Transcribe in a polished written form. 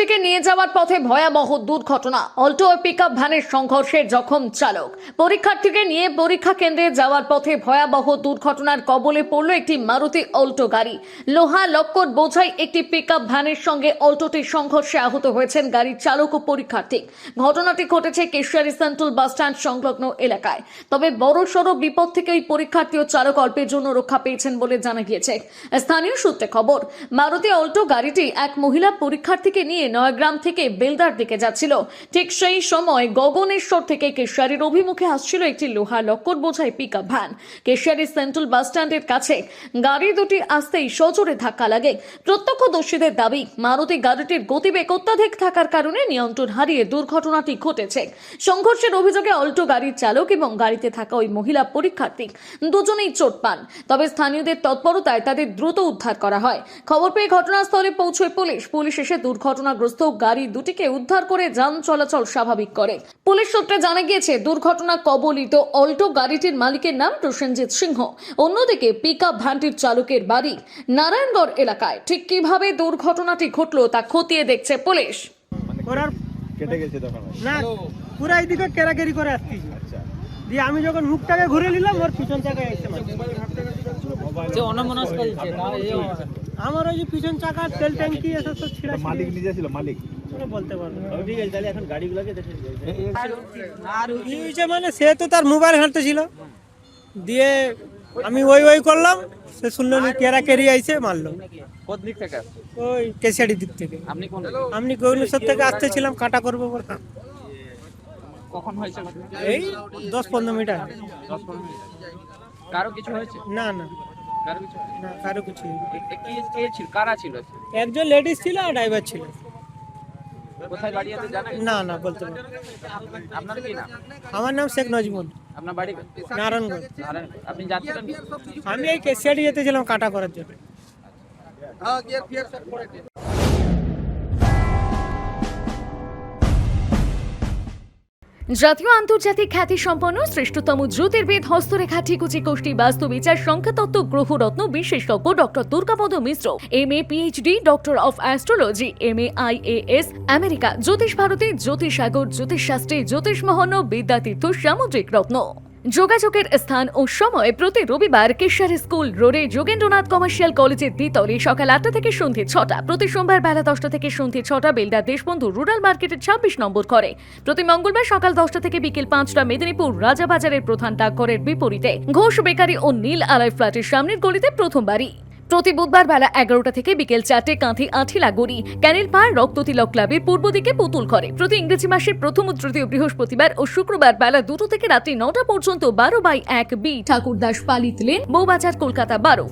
পরীক্ষার্থীকে নিয়ে যাওয়ার পথে ভয়াবহ দুর্ঘটনা। অল্টো ও পিকআপ ভ্যানের সংঘর্ষে জখম চালক। পরীক্ষার্থীকে নিয়ে পরীক্ষা কেন্দ্রে যাওয়ার পথে ভয়াবহ দুর্ঘটনার কবলে পড়ল একটি মারুতি অল্টো গাড়ি। লোহা লক্কর বোঝাই একটি পিকআপ ভ্যানের সঙ্গে অল্টোটির সংঘর্ষে আহত হয়েছেন গাড়ির চালক ও পরীক্ষার্থী। ঘটনাটি ঘটেছে কেশিয়ারি সেন্ট্রাল বাস স্ট্যান্ড সংলগ্ন এলাকায়। তবে বড়সড় বিপদ থেকে ওই পরীক্ষার্থী ও চালক অল্পের জন্য রক্ষা পেয়েছেন বলে জানা গিয়েছে। স্থানীয় সূত্রে খবর, মারুতি অল্টো গাড়িটি এক মহিলা পরীক্ষার্থীকে নিয়ে নয়াগ্রাম থেকে বেলদার দিকে যাচ্ছিল। ঠিক সেই সময় গগনেশ্বর থেকে কেশিয়ারির অভিমুখে আসছিল একটি লোহা লক্কর বোঝাই pickup van. Keshiary central bus স্ট্যান্ডের কাছে গাড়ি দুটি আসতেই সজোরে ধাক্কা লাগে। প্রত্যক্ষদর্শীদের দাবি, মারুতি গাড়িটির গতিবেগ অত্যাধিক থাকার কারণে নিয়ন্ত্রণ হারিয়ে দুর্ঘটনাটি ঘটেছে। সংঘর্ষের অভিযোগে অল্টো গাড়ির চালক এবং গাড়িতে থাকা ওই মহিলা পরীক্ষার্থী দুজনেই চোট পান। তবে স্থানীয়দের তৎপরতায় তাদের দ্রুত উদ্ধার করা হয়। খবর পেয়ে ঘটনাস্থলে পৌঁছয় পুলিশ এসে দুর্ঘটনাগ্রস্ত গাড়ি দুটিকে উদ্ধার করে যান চলাচল স্বাভাবিক করে। পুলিশ সূত্রে জানা গিয়েছে, দুর্ঘটনা কবলিত অল্টো গাড়িটির মালিকের নাম প্রসেনজিৎ সিংহ। অন্যদিকে পিকআপ ভ্যানটির চালকের বাড়ি নারায়ণগড় এলাকায়। ঠিক কিভাবে দুর্ঘটনাটি ঘটলো তা খতিয়ে দেখছে পুলিশ। কেটে গেছে তখন না, পুরা এইদিকে কেরাকেরি করে আসছি। আচ্ছা, দিয়ে আমি যখন মুখটাকে ঘুরে নিলাম, ওর পিছন চাকায় এসে আমার ওই যে পিছন চাকার তেল ট্যাঙ্কি এসব তো ছিঁড়া। মালিক নিজে ছিল, মালিক বলতে পারবো না। ঠিক আছে, তাহলে এখন গাড়িগুলোকে দেখে আর কি হয়েছে মানে, সে তো তার মোবাইল ঘাঁটতে ছিল। দিয়ে আমি ওই করলাম, সে শুনলো না, কেরাকেরি আইছে মারলো। কোন দিক থেকে? ওই কেশিয়ারি দিক থেকে। আপনি কোন? আমি গৌরীশ্বর থেকে আসতেছিলাম, কাটা করবো বলতাম। কখন হয়েছে? এই 10-15 মিনিট আগে। 10-15 মিনিট। কারো কিছু হয়েছে? না না কারো কিছু হয়নি? না, কারো কিছু হয়নি। কে ছিল? কারা ছিল? একজন লেডিস ছিল আর ড্রাইভার ছিল। কোথায় বাড়ি আছে জানেন? না বলতে পারবো। আপনার কি নাম? আমার নাম শেখ নজমুল, আপনার বাড়ি? নারায়ণগঞ্জ। আপনি যাচ্ছিলেন? আমি এই কেশিয়ারি যেতেছিলাম কাটা করার জন্য। জাতীয় আন্তর্জাতিক খ্যাতি সম্পন্ন শ্রেষ্ঠতম জ্যোতির্বিদ, হস্তরেখা, ঠিকুচি, কোষ্ঠী, বাস্তুবিচার, সংখ্যাতত্ত্ব, গ্রহরত্ন বিশেষজ্ঞ doctor Durgapada Mishra, MA PhD, doctor of astrology, MA IAS, America, জ্যোতিষ ভারতী, জ্যোতিষসাগর, জ্যোতিষশাস্ত্রী, জ্যোতিষমহন্য, বিদ্যাতীর্থ, সামুদ্রিক রত্ন। যোগাযোগের স্থান ও সময় প্রতি রবিবার কেশিয়ারি স্কুল রোডে যোগেন্দ্রনাথ কমার্শিয়াল কলেজের দ্বিতলে সকাল 8টা থেকে সন্ধ্যে 6টা। প্রতি সোমবার বেলা 10টা থেকে সন্ধ্যে 6টা বেলদা দেশবন্ধু রুরাল মার্কেটের 26 নম্বর ঘরে। প্রতি মঙ্গলবার সকাল 10টা থেকে বিকেল 5টা মেদিনীপুর রাজাবাজারের প্রধান ডাকঘরের বিপরীতে ঘোষ বেকারি ও নীল আলয় ফ্ল্যাটের সামনের গলিতে প্রথম বাড়ি। প্রতি বুধবার বেলা 11টা থেকে বিকেল 4টে কাঁথি আঠিলা গড়ি ক্যানেল পাড় রক্ততিলক ক্লাবের পূর্ব দিকে পুতুল ঘরে। প্রতি ইংরেজি মাসের প্রথম ও তৃতীয় বৃহস্পতিবার ও শুক্রবার বেলা 2টো থেকে রাত্রি 9টা পর্যন্ত 12/1 বি ঠাকুরদাস পালিত লেন, বউবাজার, কলকাতা 12।